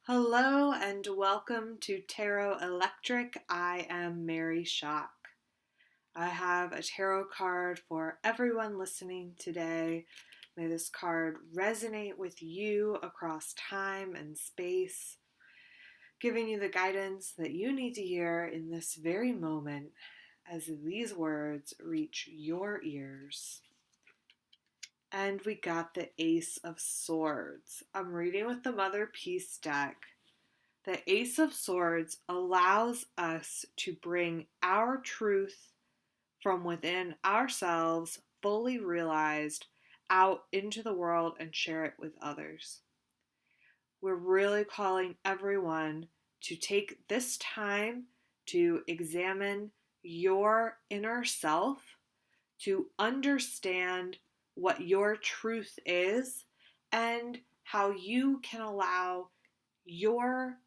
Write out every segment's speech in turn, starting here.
Hello and welcome to Tarot Electric. I am Mary Shock. I have a tarot card for everyone listening today. May this card resonate with you across time and space, giving you the guidance that you need to hear in this very moment as these words reach your ears. And we got the Ace of Swords. I'm reading with the Mother Peace deck. The Ace of Swords allows us to bring our truth from within ourselves, fully realized, out into the world and share it with others. We're really calling everyone to take this time to examine your inner self, to understand what your truth is, and how you can allow your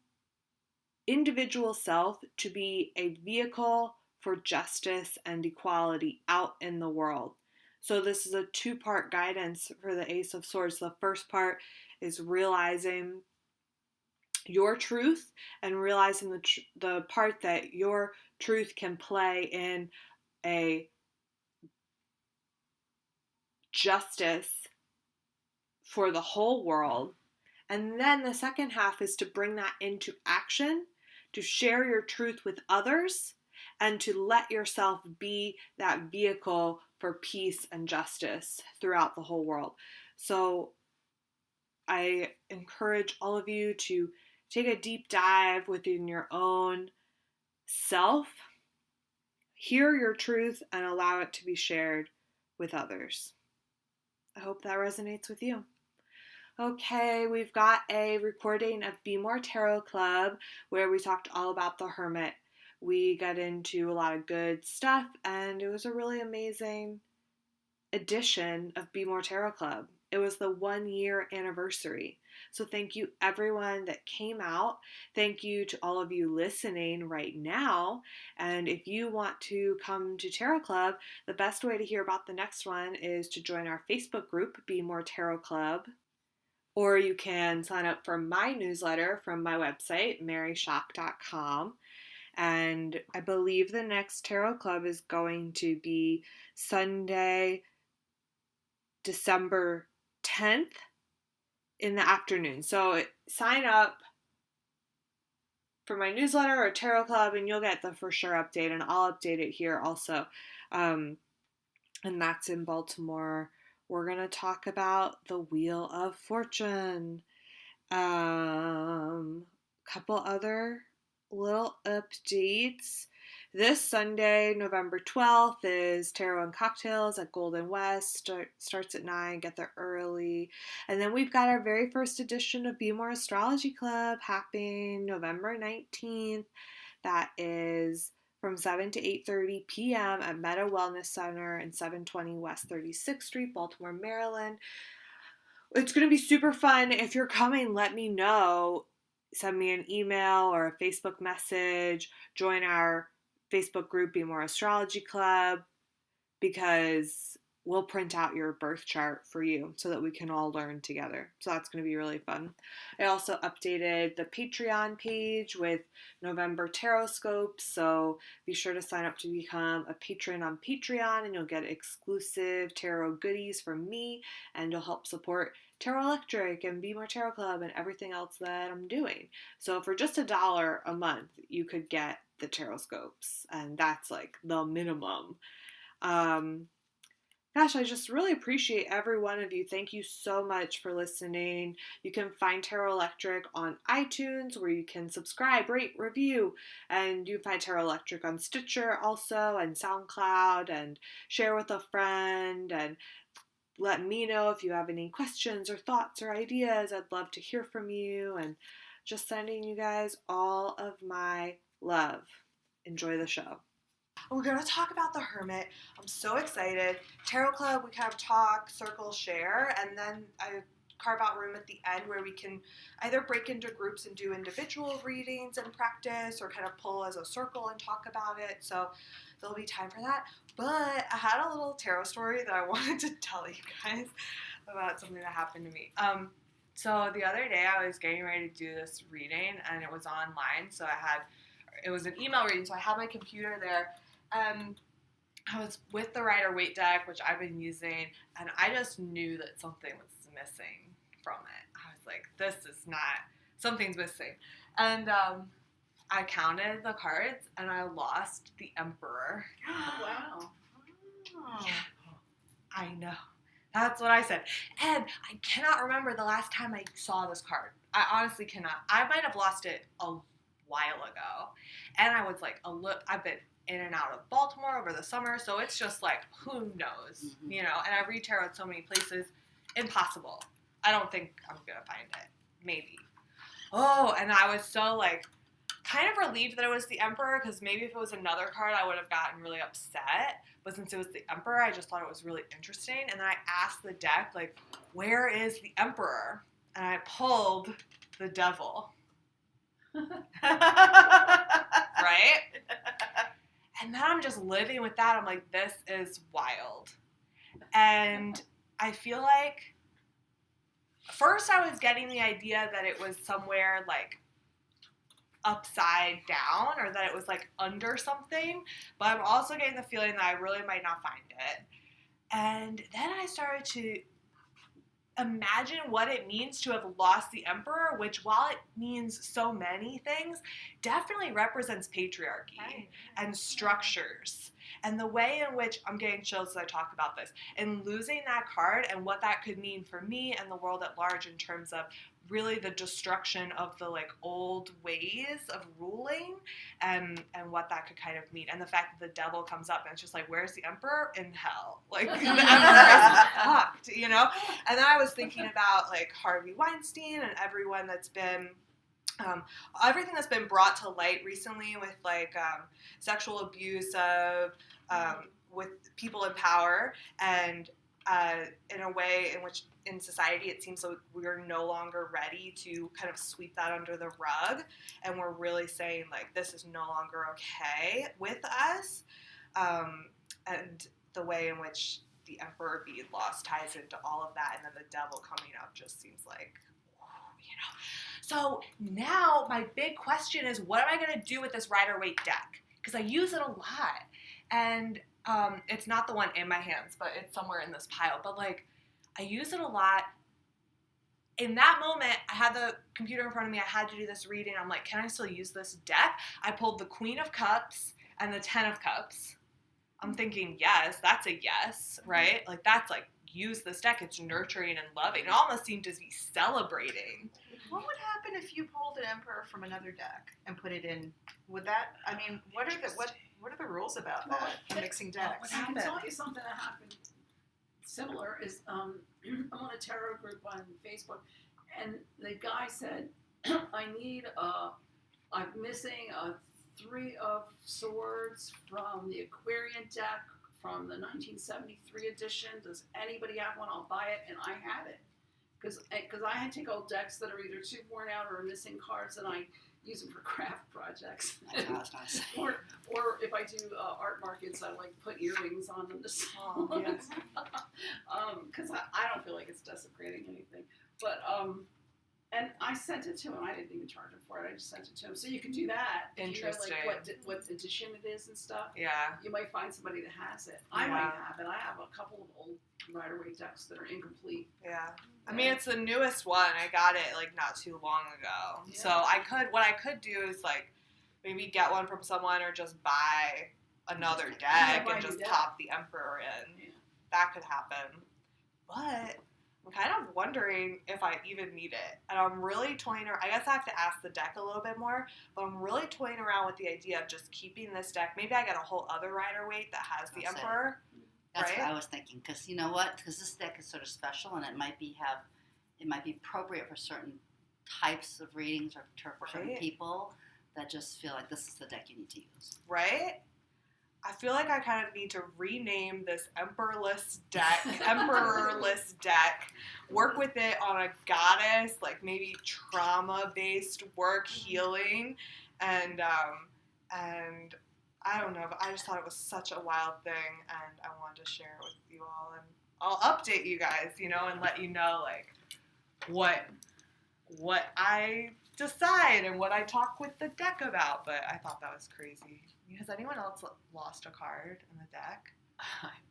individual self to be a vehicle for justice and equality out in the world. So this is a two-part guidance for the Ace of Swords. The first part is realizing your truth and realizing the part that your truth can play in a justice for the whole world. And then the second half is to bring that into action, to share your truth with others, and to let yourself be that vehicle for peace and justice throughout the whole world. So I encourage all of you to take a deep dive within your own self, hear your truth, and allow it to be shared with others. I hope that resonates with you. Okay, we've got a recording of BMore Tarot Club where we talked all about the Hermit. We got into a lot of good stuff, and it was a really amazing edition of BMore Tarot Club. It was the 1-year anniversary. So thank you everyone that came out. Thank you to all of you listening right now. And if you want to come to Tarot Club, the best way to hear about the next one is to join our Facebook group, BMore Tarot Club. Or you can sign up for my newsletter from my website, maryshock.com. And I believe the next Tarot Club is going to be Sunday, December 10th in the afternoon. So sign up for my newsletter or Tarot Club and you'll get the for sure update. And I'll update it here also. And that's in Baltimore. We're going to talk about the Wheel of Fortune. Couple other little updates. This Sunday, November 12th, is Tarot and Cocktails at Golden West. Starts at 9, get there early. And then we've got our very first edition of BMore Astrology Club happening November 19th. That is from 7 to 8:30 p.m. at Meta Wellness Center in 720 West 36th Street, Baltimore, Maryland. It's going to be super fun. If you're coming, let me know. Send me an email or a Facebook message. Join our Facebook group, BMore Astrology Club, because we'll print out your birth chart for you so that we can all learn together. So that's going to be really fun. I also updated the Patreon page with November tarot scopes, so be sure to sign up to become a patron on Patreon and you'll get exclusive tarot goodies from me and you'll help support Tarot Electric and BMore Tarot Club and everything else that I'm doing. So for just $1 a month, you could get the tarot scopes, and that's like the minimum. Gosh, I just really appreciate every one of you. Thank you so much for listening. You can find Tarot Electric on iTunes where you can subscribe, rate, review, and you can find Tarot Electric on Stitcher also and SoundCloud, and share with a friend and let me know if you have any questions or thoughts or ideas. I'd love to hear from you, and just sending you guys all of my love. Enjoy the show. We're going to talk about the Hermit. I'm so excited. Tarot Club, we kind of talk, circle, share, and then I carve out room at the end where we can either break into groups and do individual readings and practice, or kind of pull as a circle and talk about it. So there'll be time for that. But I had a little tarot story that I wanted to tell you guys about something that happened to me. So the other day I was getting ready to do this reading, and it was online, so it was an email reading, so I had my computer there, and I was with the Rider-Waite deck, which I've been using, and I just knew that something was missing from it. I was like, something's missing. And I counted the cards, and I lost the Emperor. Wow. Oh. Yeah, I know. That's what I said. And I cannot remember the last time I saw this card. I honestly cannot. I might have lost it a while ago. And I was like, I've been in and out of Baltimore over the summer, so it's just like, who knows, you know? And I read tarot at so many places. Impossible. I don't think I'm going to find it. Maybe. Oh, and I was so like, kind of relieved that it was the Emperor, because maybe if it was another card, I would have gotten really upset. But since it was the Emperor, I just thought it was really interesting. And then I asked the deck, like, where is the Emperor? And I pulled the Devil. Right? And then I'm just living with that. I'm like, this is wild. And I feel like, first I was getting the idea that it was somewhere, like, upside down, or that it was like under something, but I'm also getting the feeling that I really might not find it. And then I started to imagine what it means to have lost the Emperor, which, while it means so many things, definitely represents patriarchy and structures. And the way in which, I'm getting chills as I talk about this, and losing that card and what that could mean for me and the world at large in terms of really the destruction of the like old ways of ruling, and what that could kind of mean. And the fact that the Devil comes up and it's just like, where's the Emperor? In hell. Like, the Emperor is fucked, you know? And then I was thinking about like Harvey Weinstein and everyone that's been everything that's been brought to light recently with like sexual abuse of with people in power, and in a way in which in society it seems like we're no longer ready to kind of sweep that under the rug, and we're really saying like, this is no longer okay with us, and the way in which the Emperor being lost ties into all of that, and then the Devil coming up just seems like, you know. So now my big question is, what am I going to do with this Rider-Waite deck? Because I use it a lot, and it's not the one in my hands, but it's somewhere in this pile. But like, I use it a lot. In that moment, I had the computer in front of me. I had to do this reading. I'm like, can I still use this deck? I pulled the Queen of Cups and the Ten of Cups. I'm thinking, yes, that's a yes, right? Like, that's like, use this deck. It's nurturing and loving. It almost seemed to be celebrating. What would happen if you pulled an Emperor from another deck and put it in? Would that? I mean, what are the rules about that? For mixing decks. I can tell you something that happened similar. Is I'm on a tarot group on Facebook, and the guy said, I'm missing a 3 of Swords from the Aquarian deck from the 1973 edition. Does anybody have one? I'll buy it. And I had it. Because I take old decks that are either too worn out or missing cards, and I use them for craft projects. That's nice. or if I do art markets, I like put earrings on them to sell. Oh, yes. Because I don't feel like it's desecrating anything. But and I sent it to him. I didn't even charge him for it. I just sent it to him. So you can do that. Interesting. You know, like what edition it is and stuff. Yeah. You might find somebody that has it. I might have it. I have a couple of old Rider-Waite decks that are incomplete. Yeah. I mean, it's the newest one. I got it like not too long ago. Yeah. So what I could do is like maybe get one from someone, or just buy another deck and just pop the Emperor in. Yeah. That could happen. But I'm kind of wondering if I even need it. And I'm really toying around. I guess I have to ask the deck a little bit more, but I'm really toying around with the idea of just keeping this deck. Maybe I get a whole other Rider-Waite that has the Emperor. That's right? what I was thinking. Because you know what? Because this deck is sort of special, and it might be appropriate for certain types of readings, or for certain people that just feel like this is the deck you need to use. Right? I feel like I kind of need to rename this Emperorless deck, work with it on a goddess, like maybe trauma-based work, healing, and I don't know, but I just thought it was such a wild thing, and I wanted to share it with you all, and I'll update you guys, you know, and let you know, like, what what I decide and what I talk with the deck about. But I thought that was crazy. Has anyone else lost a card in the deck?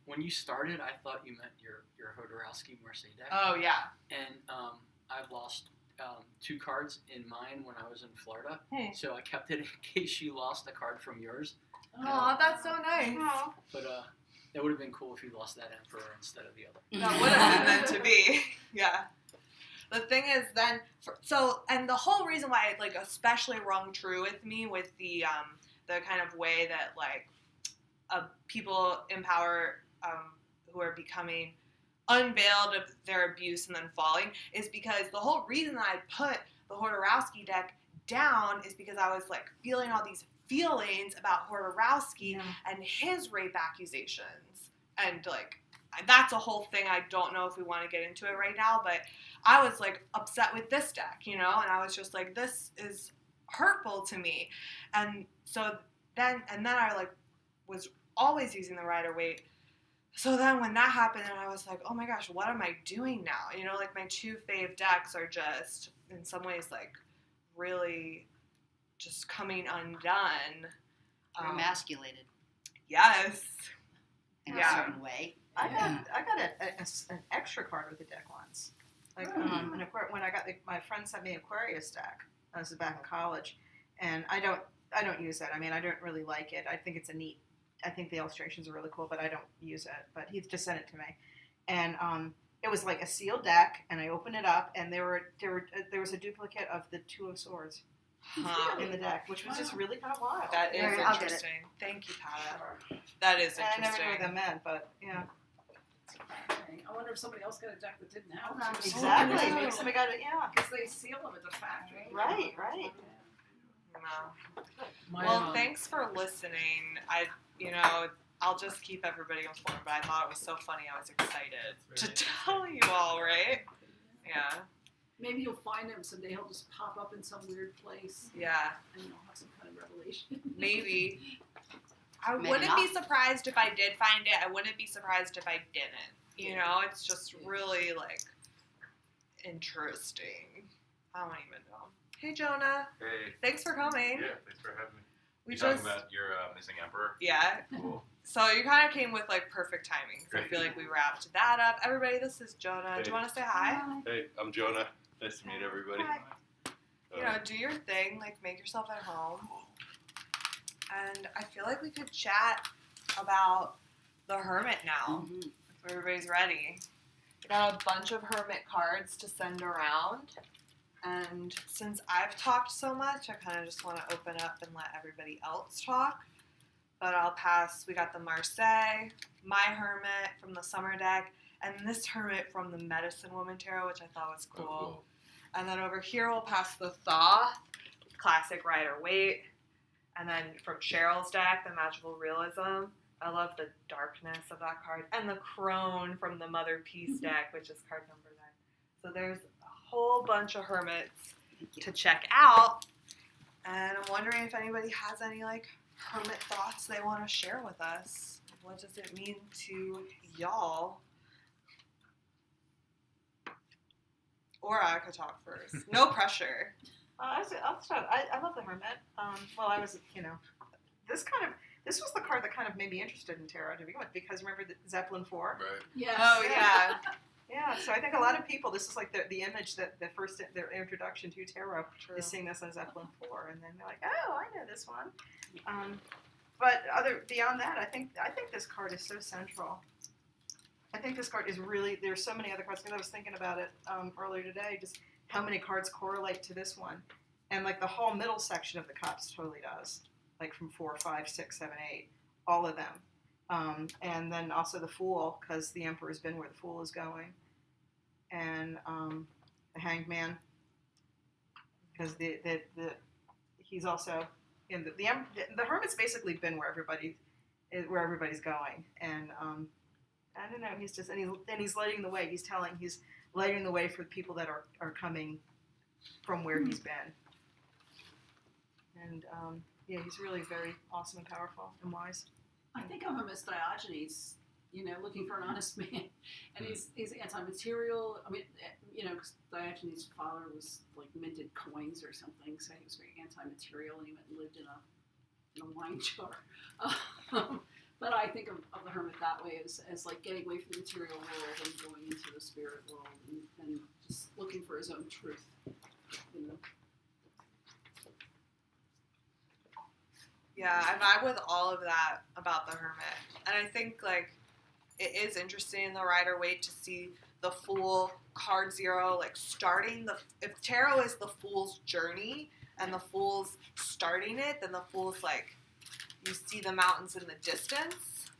When you started, I thought you meant your Hodorowski Marseille deck. Oh yeah. And I've lost 2 cards in mine when I was in Florida. So I kept it in case you lost a card from yours. Oh, that's so nice. Oh. But it would have been cool if you lost that Emperor instead of the other. That would have been meant to be. Yeah. The thing is then, and the whole reason why it, like, especially rung true with me with the kind of way that, like, people in power who are becoming unveiled of their abuse and then falling is because the whole reason that I put the Hodorowski deck down is because I was, like, feeling all these feelings about Hodorowski and his rape accusations. And, like, that's a whole thing. I don't know if we want to get into it right now, but I was, like, upset with this deck, you know, and I was just like, this is hurtful to me. And so then I, like, was always using the Rider-Waite. So then when that happened, and I was like, oh my gosh, what am I doing now? You know, like, my 2 fave decks are just, in some ways, like, really just coming undone. You're emasculated. Yes. In a certain way. I got an extra card with the deck once. Like when I got my friend sent me an Aquarius deck. This is back in college, and I don't use it. I mean, I don't really like it. I think it's I think the illustrations are really cool, but I don't use it. But he just sent it to me, and it was like a sealed deck, and I opened it up, and there was a duplicate of the 2 of Swords in the deck, which was just really kind of wild. That is interesting. Thank you, Pat. That is interesting. And I never knew what that meant, but yeah. I wonder if somebody else got a deck that didn't have it. Exactly. Maybe somebody got it. Yeah. Because they seal them at the factory. Right. No. Well, thanks for listening. I'll just keep everybody informed, but I thought it was so funny. I was excited to tell you all, right? Yeah. Maybe you'll find him someday. He'll just pop up in some weird place. Yeah. And you'll have some kind of revelation. Maybe. I Maybe wouldn't not. be surprised if I did find it. I wouldn't be surprised if I didn't. You know, it's just really, like, interesting. I don't even know. Hey, Jonah. Hey. Thanks for coming. Yeah, thanks for having me. We You just, talking about your missing emperor? yeah. Cool. So you kind of came with, like, perfect timing. So I Great. feel like we wrapped that up. Everybody, this is Jonah. Hey. Do you want to say hi? Hey, I'm Jonah. Nice to meet everybody. Hi. You know, do your thing. Like, make yourself at home. And I feel like we could chat about the Hermit now. Mhm. If everybody's ready. We got a bunch of Hermit cards to send around. And since I've talked so much, I kind of just want to open up and let everybody else talk. But I'll pass. We got the Marseille, my Hermit from the Summer deck, and this Hermit from the Medicine Woman Tarot, which I thought was cool. Oh, cool. And then over here we'll pass the Thoth, classic Rider-Waite. And then from Cheryl's deck, the Magical Realism. I love the darkness of that card. And the Crone from the Mother Peace deck, which is card number 9. So there's a whole bunch of Hermits to check out. And I'm wondering if anybody has any, like, Hermit thoughts they want to share with us. What does it mean to y'all? Or I could talk first. No pressure. I'll start. I love the Hermit. Well, I was, this was the card that kind of made me interested in tarot to begin with, because remember the Zeppelin 4? Right. Yes. Oh, yeah. Yeah, so I think a lot of people, this is like the image that their introduction to tarot True. is seeing this on Zeppelin 4, and then they're like, oh, I know this one. But beyond that, I think this card is so central. I think this card is really, there's so many other cards, because I was thinking about it earlier today, just how many cards correlate to this one. And like the whole middle section of the cups totally does. Like from 4, 5, 6, 7, 8, all of them. And then also the Fool, because the Emperor's been where the Fool is going. And the Hanged Man, because he's also in the Hermit's basically been where everybody's going. And I don't know, he's lighting the way. He's lighting the way for the people that are coming from where he's been. And yeah, he's really very awesome and powerful and wise. I think of him as Diogenes, looking for an honest man, and he's anti-material. I mean, 'cause Diogenes' father was like minted coins or something, so he was very anti-material, and he went and lived in a wine jar. But I think of the hermit that way as like getting away from the material world and going into the spirit world and just looking for his own truth. Yeah, I vibe with all of that about the Hermit. And I think, like, it is interesting in the Rider-Waite to see the Fool, card 0, like, starting if Tarot is the Fool's journey and the Fool's starting it, then the Fool's, like, you see the mountains in the distance.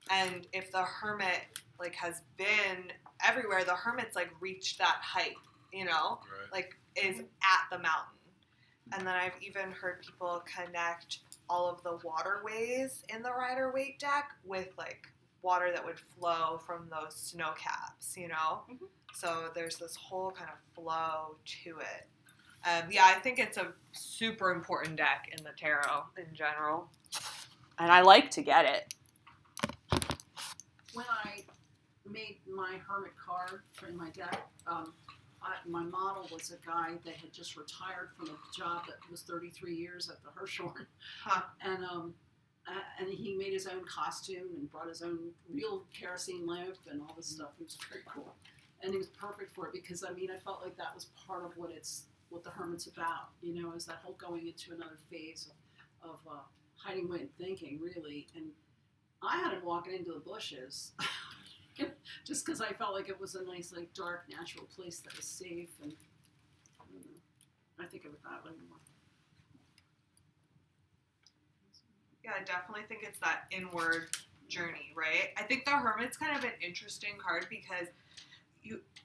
And if the Hermit, like, has been everywhere, the Hermit's, like, reached that height, Right. like, is at the mountain. And then I've even heard people connect all of the waterways in the Rider-Waite deck with, like, water that would flow from those snow caps, Mm-hmm. So there's this whole kind of flow to it. Yeah, I think it's a super important deck in the tarot in general. And I like to get it. When I made my Hermit card for my deck, my model was a guy that had just retired from a job that was 33 years at the Hirshhorn. Huh. And he made his own costume and brought his own real kerosene lamp and all this stuff. It was very cool. And he was perfect for it because, I felt like that was part of what the Hermit's about, is that whole going into another phase of hiding away and thinking, really. And I had him walking into the bushes just because I felt like it was a nice, like, dark, natural place that was safe. And I think of it that way more. Yeah, I definitely think it's that inward journey, right? I think the Hermit's kind of an interesting card because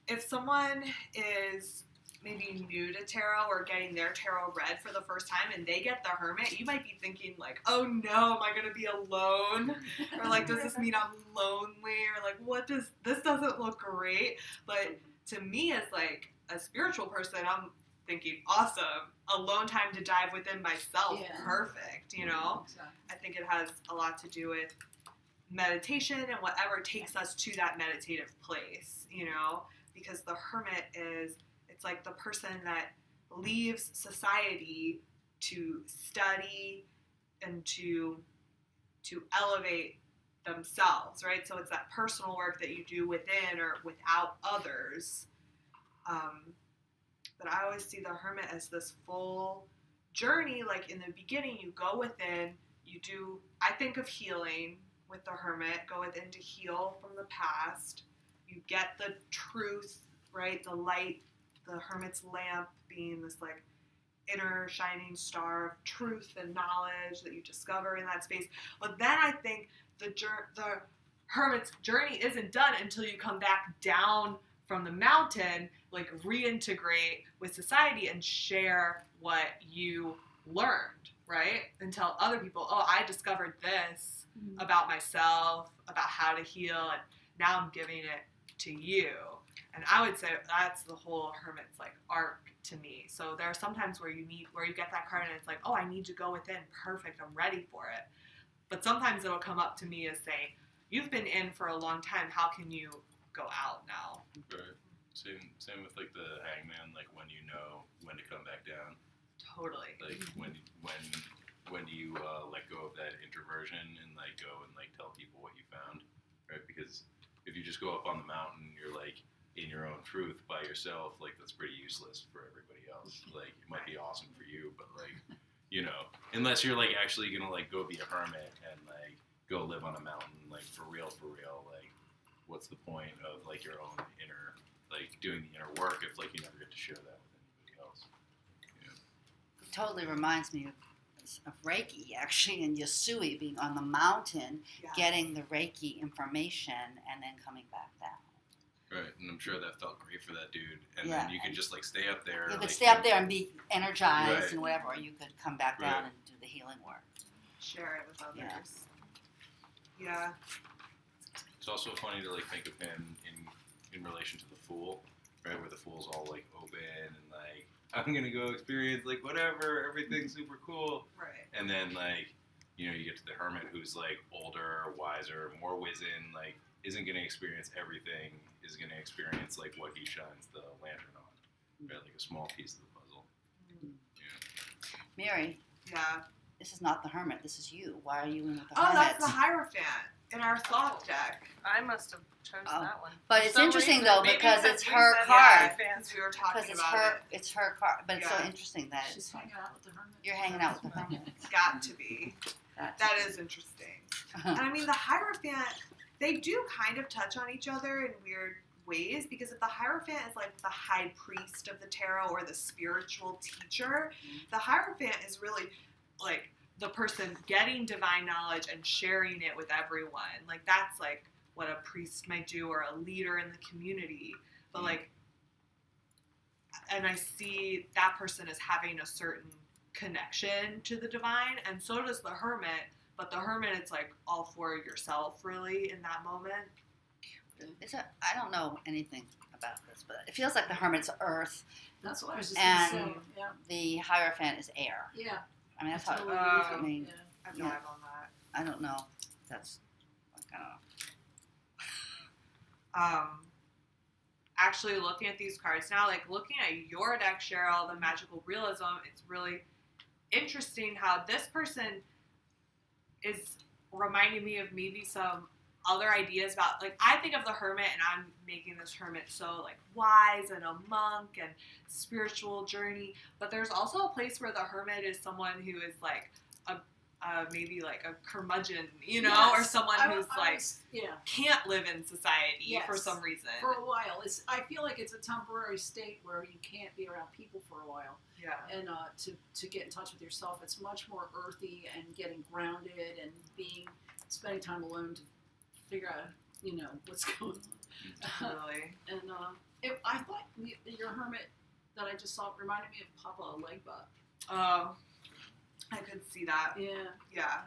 if someone is maybe new to tarot or getting their tarot read for the first time and they get the Hermit, you might be thinking, like, oh no, am I going to be alone? Or, like, does this mean I'm lonely? Or, like, this doesn't look great. But to me, as, like, a spiritual person, I'm thinking, awesome, alone time to dive within myself, perfect, Exactly. I think it has a lot to do with meditation and whatever takes us to that meditative place, because the Hermit it's like the person that leaves society to study and to elevate themselves, right? So it's that personal work that you do within or without others. But I always see the Hermit as this full journey. Like, in the beginning, you go within, I think of healing with the Hermit, go within to heal from the past. You get the truth, right? The light, the Hermit's lamp being this, like, inner shining star of truth and knowledge that you discover in that space. But then I think the Hermit's journey isn't done until you come back down from the mountain, like, reintegrate with society and share what you learned, right? And tell other people, oh, I discovered this about myself, about how to heal, and now I'm giving it to you. And I would say that's the whole Hermit's, like, arc to me. So there are some times where you get that card and it's like, oh, I need to go within. Perfect. I'm ready for it. But sometimes it'll come up to me as saying, you've been in for a long time. How can you go out now? Right. Same with, like, the Hangman, like, when you know when to come back down. Totally. Like, when do you let go of that introversion and, like, go and, like, tell people what you found, right? Because if you just go up on the mountain, you're, like, in your own truth by yourself, like, that's pretty useless for everybody else. Like, it might be awesome for you, but, like, unless you're, like, actually gonna, like, go be a hermit and, like, go live on a mountain, like, for real, like, what's the point of, like, your own inner, like, doing the inner work if, like, you never get to share that with anybody else? It totally reminds me of Reiki, actually, and Yasui being on the mountain, getting the Reiki information, and then coming back down. Right, and I'm sure that felt great for that dude. And then you could just, like, stay up there. You could like, stay up there and be energized Right. and whatever, or you could come back down and do the healing work. Share it with others. Yeah. It's also funny to, like, think of him in relation to the Fool, right? Where the Fool's all, like, open and, like, I'm gonna go experience, like, whatever, everything's super cool. Right. And then, like, you get to the Hermit who's, like, older, wiser, more wizened, like, isn't going to experience everything, is going to experience like what he shines the lantern on, right? Like a small piece of the puzzle. Mary, Yeah. this is not the Hermit. This is you. Why are you in with the Oh, Hermit? that's the Hierophant in our soft deck. I must have chosen that one. But it's interesting though Maybe because because it's we her said card. Because we were talking Because it's about her. it. It's her card. But it's so Yeah. interesting that She's hanging out with the Hermit. you're hanging out with the Hermit. It's got to be. That is interesting. And I mean, the Hierophant, they do kind of touch on each other in weird ways, because if the Hierophant is like the high priest of the tarot or the spiritual teacher, the Hierophant is really like the person getting divine knowledge and sharing it with everyone. Like that's like what a priest might do, or a leader in the community. But like, and I see that person as having a certain connection to the divine, and so does the Hermit. But the Hermit, it's like all for yourself, really, in that moment. I don't know anything about this, but it feels like the Hermit's earth. That's what I was just And- going to say. Yeah. The Hierophant is air. Yeah. I mean, that's how. Totally Oh. with you. I mean, Yeah. I vibe Yeah. on that. I don't know. That's. I don't know. Actually looking at these cards now, like looking at your deck, Cheryl, the magical realism, it's really interesting how this person is reminding me of maybe some other ideas about, like, I think of the Hermit and I'm making this Hermit so like wise and a monk and spiritual journey, but there's also a place where the Hermit is someone who is like maybe like a curmudgeon, you know, Yes. or someone who's like yeah. can't live in society for Yes. some reason. For a while, I feel like it's a temporary state where you can't be around people for a while, Yeah. and to get in touch with yourself, it's much more earthy and getting grounded and spending time alone to figure out, what's going on. Totally. And I thought your Hermit that I just saw reminded me of Papa Legba. I could see that. Yeah, Yeah.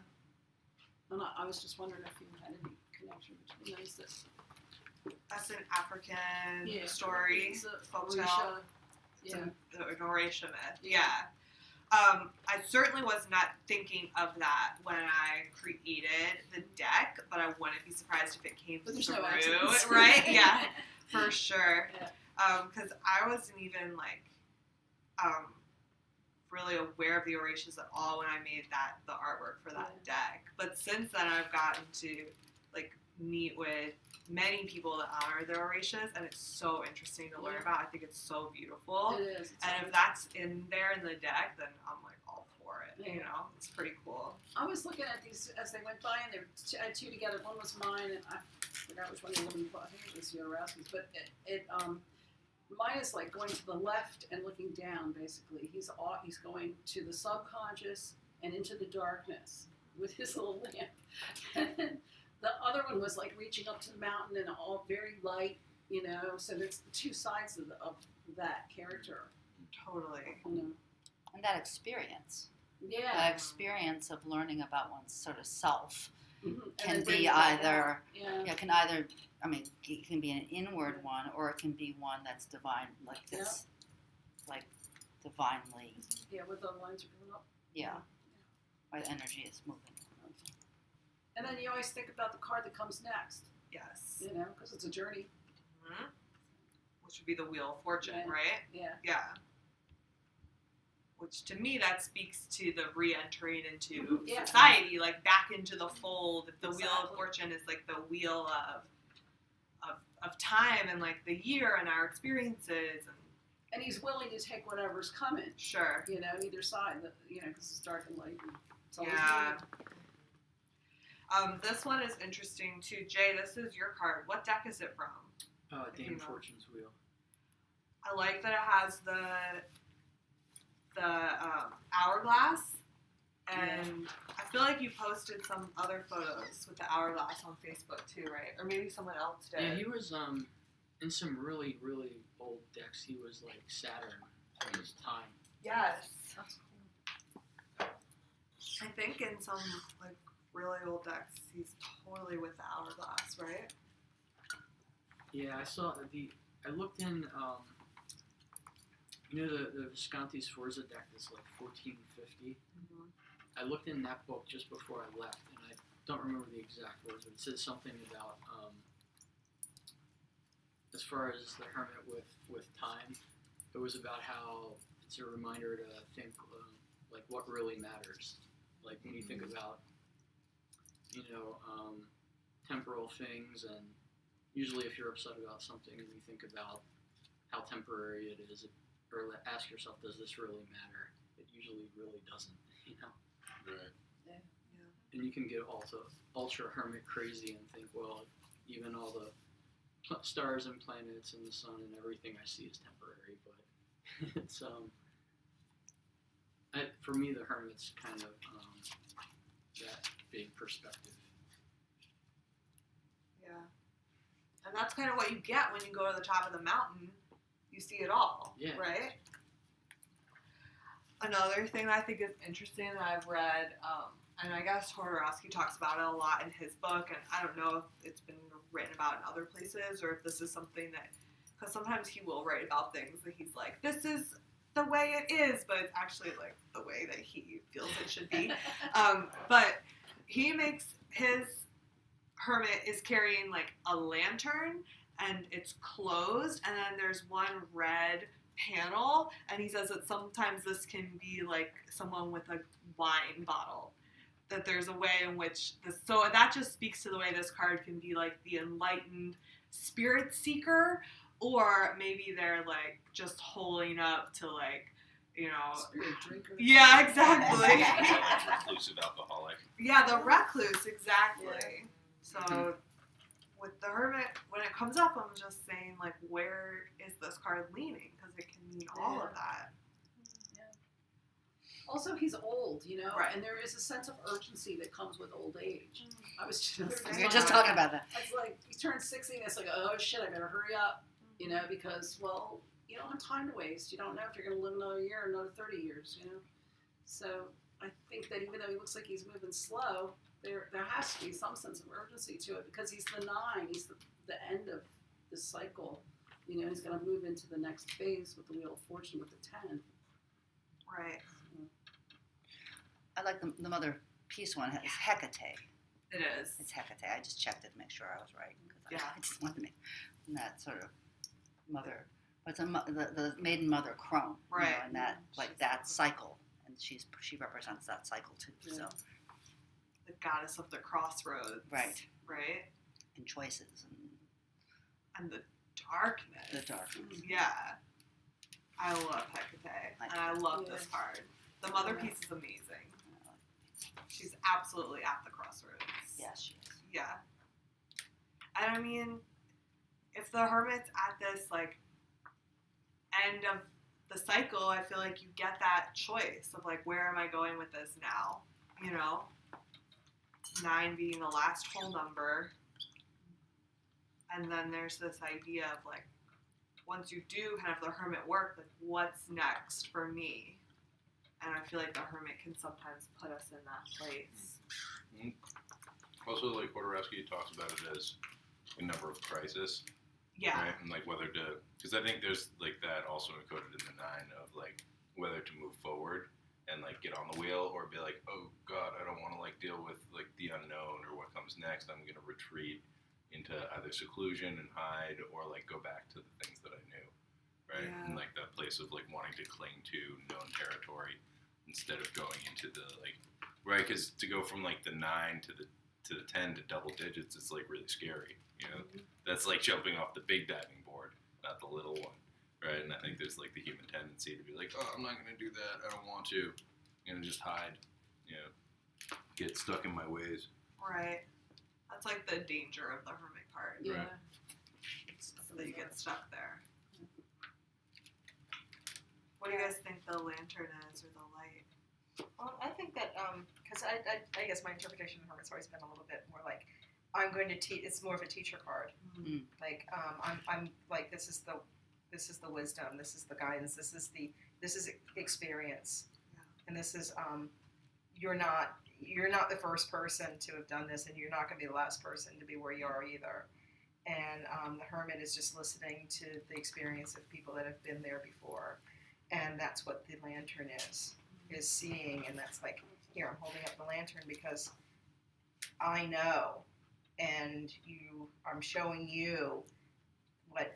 and I was just wondering if you had any connection between those. That's an African Yeah. story. It's a folktale. Orisha. It's Yeah. an Orisha myth. Yeah. Yeah. I certainly was not thinking of that when I created the deck, but I wouldn't be surprised if it came But there's through, no accidents. right? Yeah, for sure. Yeah. Because I wasn't even like really aware of the Orishas at all when I made the artwork for that deck. But since then, I've gotten to like meet with many people that honor the Orishas, and it's so interesting to learn about. I think it's so beautiful. It is. And if that's in there in the deck, then I'm like all for it. Yeah. You know, it's pretty cool. I was looking at these as they went by, and they were I had two together. One was mine, and I forgot which one you wanted. I think it was Yarowski's, but mine is like going to the left and looking down. Basically, he's going to the subconscious and into the darkness with his little lamp. And then the other one was like reaching up to the mountain and all very light, So there's two sides of that character. Totally. And that experience. Yeah. That experience of learning about one's sort of self Mhm. And can then bring be it back either. out. Yeah. Yeah, can either. I mean, it can be an inward one, or it can be one that's divine, like this, like divinely. Yeah, where the lines are going up. Yeah, where the energy is moving. And then you always think about the card that comes next, Yes. because it's a journey. Mm-hmm. Which would be the Wheel of Fortune, Right. right? Yeah. Yeah. Which to me that speaks to the re-entering into Yeah. society, like back into the fold. The Wheel of Exactly. Fortune is like the wheel of time and like the year and our experiences And he's willing to take whatever's coming, sure. either side, because it's dark and light. And it's always Yeah. moving. This one is interesting too. Jay, this is your card. What deck is it from? Dame Fortune's Wheel. I like that it has the hourglass, and I feel like you posted some other photos with the hourglass on Facebook too, right? Or maybe someone else did. Yeah, he was in some really, really old decks. He was like Saturn of his time. Yes. That's cool. I think in some like really old decks, he's totally with the hourglass, right? Yeah, I saw I looked in. The Visconti Sforza deck that's like 1450. I looked in that book just before I left, and I don't remember the exact words, but it said something about as far as the Hermit with time, it was about how it's a reminder to think like what really matters. Like when you think about, temporal things, and usually if you're upset about something and you think about how temporary it is, or ask yourself, does this really matter? It usually really doesn't, Right. And you can get ultra hermit crazy and think, well, even all the stars and planets and the sun and everything I see is temporary, but it's for me the Hermit's kind of that big perspective. Yeah. And that's kind of what you get when you go to the top of the mountain. You see it all, Yeah. right? Another thing that I think is interesting that I've read, and I guess Hodorowski talks about it a lot in his book, and I don't know if it's been written about in other places or if this is something that, because sometimes he will write about things that he's like, this is the way it is, but it's actually like the way that he feels it should be. But he makes his Hermit is carrying like a lantern and it's closed, and then there's one red panel, and he says that sometimes this can be like someone with a wine bottle, that there's a way in which so that just speaks to the way this card can be like the enlightened spirit seeker, or maybe they're like just holding up to like, Spirit drinker. yeah, exactly. Reclusive alcoholic. Yeah, the recluse, exactly. Yeah. So with the Hermit, when it comes up, I'm just saying, like, where is this card leaning? Because it can mean all of that. Yeah. Also, he's old, Right. and there is a sense of urgency that comes with old age. I was just We were just talking about that. It's like you turn 60 and it's like, oh shit, I better hurry up, because, well, you don't have time to waste. You don't know if you're going to live another year or another 30 years, So I think that even though he looks like he's moving slow, there has to be some sense of urgency to it, because he's the 9. He's the end of this cycle. He's going to move into the next phase with the Wheel of Fortune with the 10. Right. I like the mother piece one. It's Hecate. It is. It's Hecate. I just checked it to make sure I was right. Yeah. I just wanted to make that sort of mother. But it's the maiden mother crone. Right. And that, like, that cycle. And she represents that cycle too. Yeah. So. The goddess of the crossroads. Right. Right? And choices. And the darkness. The darkness. Yeah. I love Hecate. And I love this card. The mother piece is amazing. She's absolutely at the crossroads. Yes, she is. Yeah. And I mean, if the Hermit's at this, like, end of the cycle, I feel like you get that choice of, like, where am I going with this now? 9 being the last whole number. And then there's this idea of, like, once you do kind of the Hermit work, like, what's next for me? And I feel like the Hermit can sometimes put us in that place. Also, like, Hodorowski talks about it as a number of crisis. Yeah. Right? And, like, whether to... Because I think there's, like, that also encoded in the 9 of, like, whether to move forward and, like, get on the wheel, or be like, oh, God, I don't want to, like, deal with, like, the unknown or what comes next. I'm going to retreat into either seclusion and hide, or, like, go back to the things that I knew. Right? Yeah. And, like, that place of, like, wanting to cling to known territory instead of going into the, like... Right? Because to go from, like, the 9 to the 10 to double digits, it's, like, really scary. That's like jumping off the big diving board, not the little one, right? And I think there's like the human tendency to be like, oh, I'm not going to do that. I don't want to. Just hide, get stuck in my ways. Right. That's like the danger of the Hermit card. Yeah. Right. So that you get stuck there. What do you guys think the lantern is, or the light? Well, I think that, because I guess my interpretation of Hermit's always been a little bit more like, I'm going to teach. It's more of a teacher card. Mm. Like, I'm like, this is the wisdom. This is the guidance. This is experience. Yeah. And this is, you're not the first person to have done this, and you're not going to be the last person to be where you are either. And the Hermit is just listening to the experience of people that have been there before, and that's what the lantern is seeing. And that's like, here, I'm holding up the lantern because I know. And I'm showing you what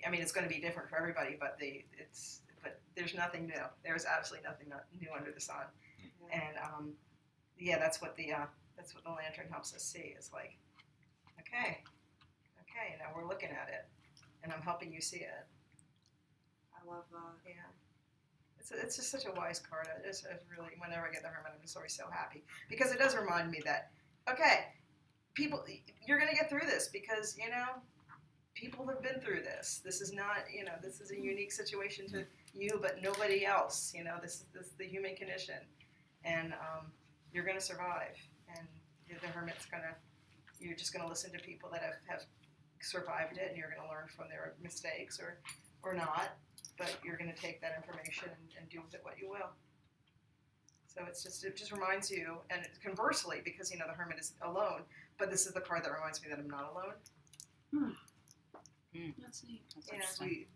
I mean, it's going to be different for everybody, but there's nothing new. There's absolutely nothing new under the sun, and that's what the lantern helps us see. Is like, okay, now we're looking at it, and I'm helping you see it. I love that. Yeah. It's just such a wise card. It's really, whenever I get the Hermit, I'm just always so happy because it does remind me that, okay, people, you're going to get through this because, people have been through this. This is not, this is a unique situation to you, but nobody else. This is the human condition. And you're going to survive. And the Hermit's you're just going to listen to people that have survived it, and you're going to learn from their mistakes or not. But you're going to take that information and do with it what you will. So it just reminds you, and conversely, because the Hermit is alone, but this is the card that reminds me that I'm not alone. That's neat. That's sweet.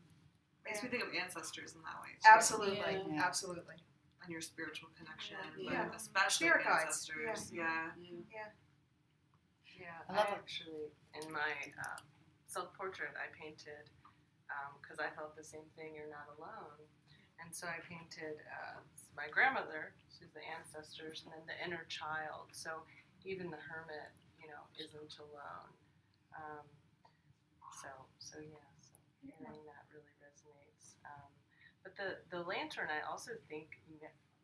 Makes me think of ancestors in that way too. Absolutely, Yeah. absolutely. And your spiritual connection, Yeah. but especially Spirit guides. ancestors. Yeah. Yeah, I love it. actually, in my self-portrait, I painted, because I felt the same thing, you're not alone. And so I painted my grandmother, she's the ancestors, and then the inner child. So even the Hermit, isn't alone. So hearing that really resonates. But the lantern, I also think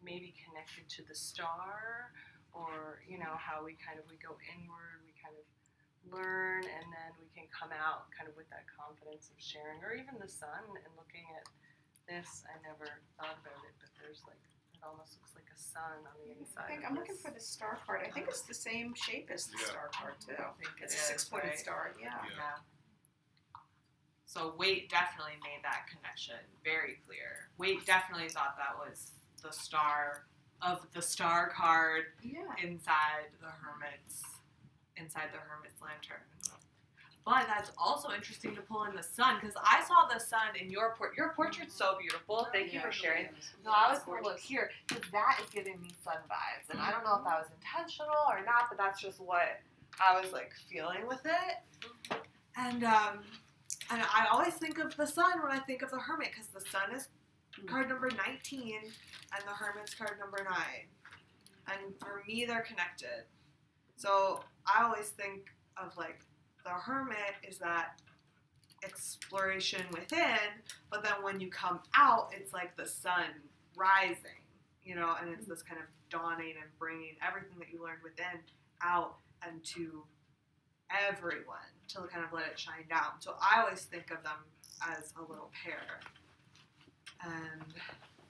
maybe connected to the star, or how we go inward, we kind of learn, and then we can come out kind of with that confidence of sharing, or even the sun. And looking at this, I never thought about it, but there's it almost looks like a sun on the inside. I'm looking for the star card. I think it's the same shape as the star card too. I think It's it a is, 6-pointed right? star. Yeah. Yeah. So Waite definitely made that connection very clear. Waite definitely thought that was the star of the star card Yeah. inside the Hermit's lantern. But that's also interesting to pull in the sun, because I saw the sun in your portrait's so beautiful. Thank you for sharing. No, I was going to look here, because that is giving me sun vibes, and I don't know if that was intentional or not, but that's just what I was feeling with it. And I always think of the sun when I think of the Hermit, because the sun is card number 19 and the Hermit's card number 9. And for me, they're connected. So I always think of the Hermit is that exploration within, but then when you come out, it's like the sun rising, and it's this kind of dawning and bringing everything that you learned within out and to everyone to kind of let it shine down. So I always think of them as a little pair. And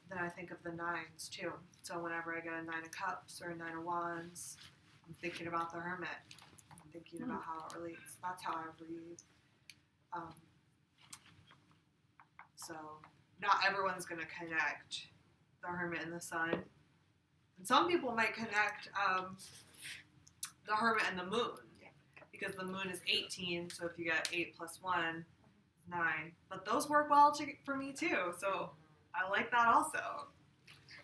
then I think of the 9s too. So whenever I get a 9 of Cups or a 9 of Wands, I'm thinking about the Hermit. I'm thinking about how it relates. That's how I read. So not everyone's going to connect the Hermit and the Sun. And some people might connect the Hermit and the Moon, because the Moon is 18, so if you get 8 plus 1, 9. But those work well for me too, so I like that also.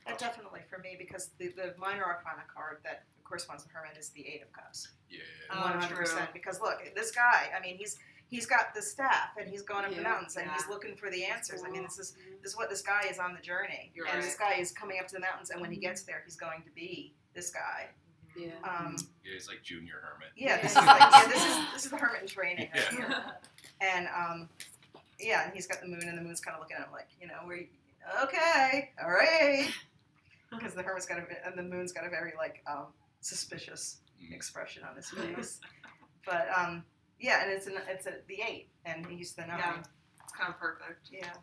That definitely for me, because the minor arcana card that corresponds to the Hermit is the 8 of Cups. Yeah. 100%. Because look, this guy, I mean, he's got the staff, and he's going up the mountains, and he's looking for the answers. I mean, this is what this guy is on the journey. You're and right. this guy is coming up to the mountains, and when he gets there, he's going to be this guy. Yeah. Yeah, he's like junior Hermit. Yeah, this is the Hermit in training right here. And and he's got the moon, and the moon's kind of looking at him like, okay, all right, because the Hermit's and the moon's got a very suspicious expression on his face. But and it's the 8, and he's the 9. Yeah. It's kind of perfect. Yeah.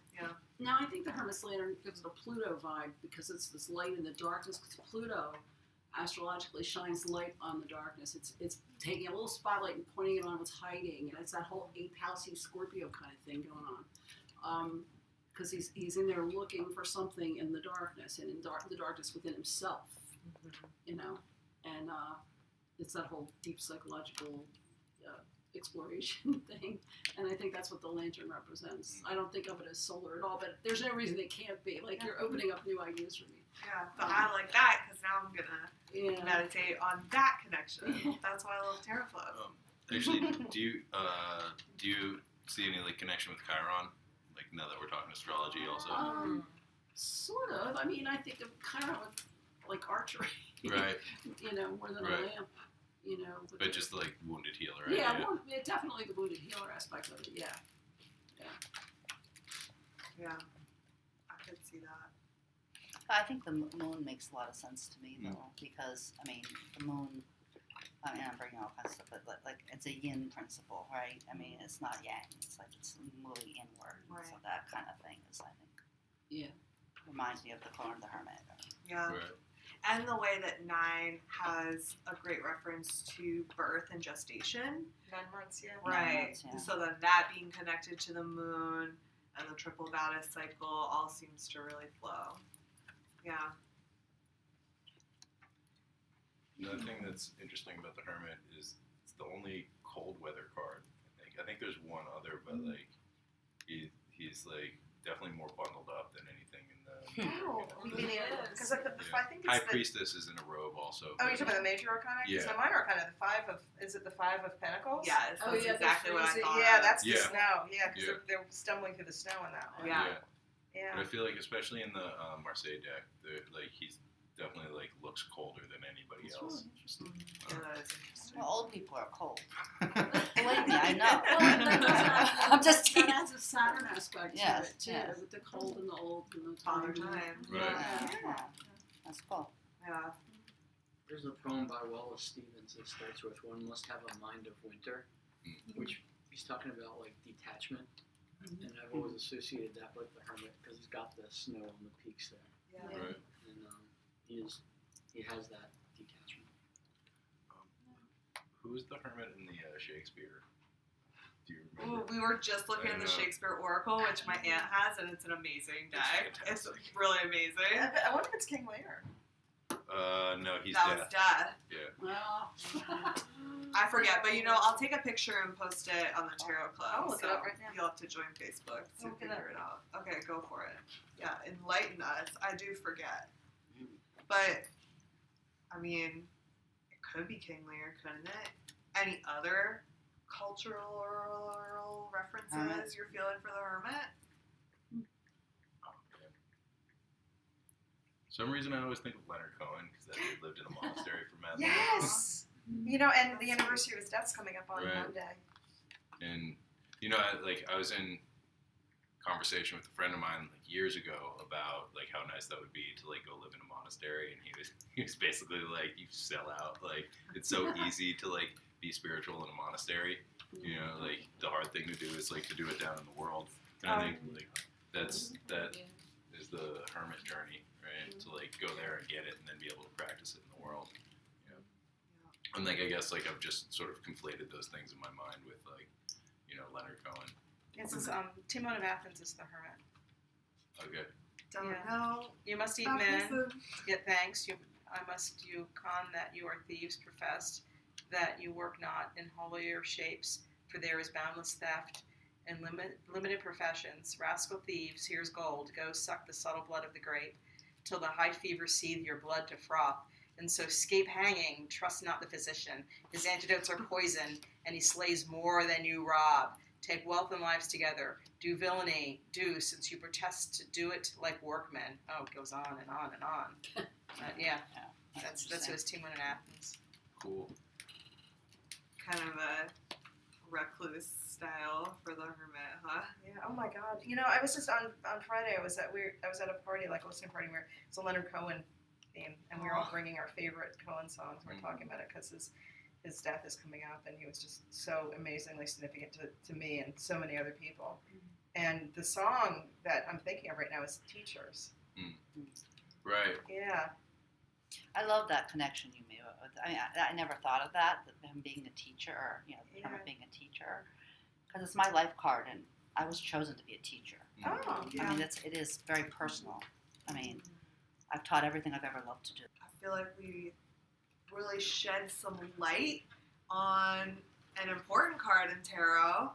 Now I think the Hermit's lantern gives it a Pluto vibe, because it's this light in the darkness. Because Pluto astrologically shines light on the darkness. It's taking a little spotlight and pointing it on what's hiding, and it's that whole 8th housey Scorpio kind of thing going on. Because he's in there looking for something in the darkness, and in the darkness within himself, and it's that whole deep psychological exploration thing, and I think that's what the lantern represents. I don't think of it as solar at all, but there's no reason it can't be. You're opening up new ideas for me. Yeah, but I like that, because now I'm going to meditate on that connection. That's why I love tarot club. Actually, do you see any like connection with Chiron? Like now that we're talking astrology, also. Sort of. I mean, I think of kind of like archery. Right. You know, more than a Right. lamp. You know. But just like wounded healer. Yeah, idea. yeah, definitely the wounded healer aspect of it. Yeah. Yeah, I could see that. I think the moon makes a lot of sense to me, though, because, I mean, the moon, I mean, I'm bringing all kinds of stuff, but like, it's a yin principle, right? I mean, it's not yang, it's like, it's moving inward, Right. so that kind of thing is, I think, Yeah. reminds me of the color of the hermit. Yeah. Right. And the way that 9 has a great reference to birth and gestation. 9 months, yeah. Right. months, yeah. So then that being connected to the moon and the triple goddess cycle all seems to really flow. Yeah. Another thing that's interesting about the Hermit is it's the only cold weather card. I think there's one other, but like he's like definitely more bundled up than anything in the. Oh, because I think it's High the. Priestess is in a robe also. Oh, you're talking about the major arcana? Yeah. So mine arcana, the 5 of. Is it the 5 of Pentacles? Yes, Oh, that's yeah, exactly what I freezing. thought. Yeah, that's the Yeah. snow. Yeah, because Yeah. they're stumbling through the snow in that one. Yeah. Yeah. But I feel like especially in the Marseille deck, like he's definitely like looks colder than anybody It's else. really interesting. Yeah, that is interesting. Well, old people are cold. Believe me, I know. Well, that I'm just that teasing. adds a Saturn aspect Yes, to it too, yes. with the cold and the old and the Father time. time. Right. Yeah. That's cool. Yeah. There's a poem by Wallace Stevens that starts with "One must have a mind of winter," which he's talking about like detachment, and I've always associated that with the Hermit because he's got the snow on the peaks there, Yeah. Right. and he has that detachment. Who's the Hermit in the Shakespeare? Do you Ooh, remember? we were just looking I at the know. Shakespeare Oracle, which my aunt has, and it's an amazing deck. It's fantastic. really amazing. I wonder if it's King Lear. No, he's That dead. was death. Well, I forget, but I'll take a picture and post it on the Tarot Club. I'll look it so up right now. You'll have to join Facebook to I'll look it figure it out. Okay, go for it. Yeah, enlighten us. I do forget. But, I mean, it could be King Lear, couldn't it? Any other cultural references Hermit. you're feeling for the Hermit? Oh, man. For some reason, I always think of Leonard Cohen because that dude lived in a monastery for mad long. Yes! And the anniversary of his death's coming up on Right. Monday. And I was in conversation with a friend of mine like years ago about like how nice that would be to like go live in a monastery, and he was basically like, you sell out. Like it's so easy to like be spiritual in a monastery. Like the hard thing to do is like to do it down in the world. And I think like that is the hermit journey, right? To like go there and get it, and then be able to practice it in the world. And like I guess like I've just sort of conflated those things in my mind with like Leonard Cohen. This is Timon of Athens is the Hermit. Okay. Don't Yeah. know. You must eat Stop men, listening. get thanks. I must you con that you are thieves professed, that you work not in holier shapes, for there is boundless theft and limited professions. Rascal thieves, here's gold. Go suck the subtle blood of the grape, till the high fever seethe your blood to froth. And so scape hanging, trust not the physician. His antidotes are poison, and he slays more than you rob. Take wealth and lives together. Do villainy, do, since you protest to do it like workmen. Oh, it goes on and on and on. That's interesting. his Timon in Athens. Cool. Kind of a recluse style for the Hermit, huh? Yeah. Oh my God. I was just on Friday. I was at a party, like a listening party, where it's a Leonard Cohen theme, and we were all bringing our favorite Cohen songs. We're talking about it because his death is coming up, and he was just so amazingly significant to me and so many other people. And the song that I'm thinking of right now is Teachers. Right. Yeah. I love that connection you made with. I never thought of that him being a teacher, or Hermit being a teacher, because it's my life card, and I was chosen to be a teacher. Oh, yeah. I mean, it is very personal. I mean, I've taught everything I've ever loved to do. I feel like we really shed some light on an important card in tarot,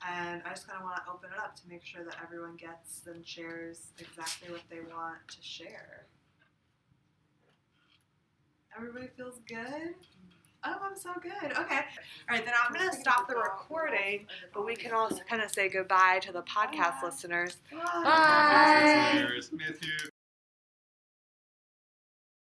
and I just kind of want to open it up to make sure that everyone gets and shares exactly what they want to share. Everybody feels good? Oh, I'm so good. Okay. All right, then I'm going to stop the recording, but we can also kind of say goodbye to the podcast listeners. Podcast listeners, Matthew.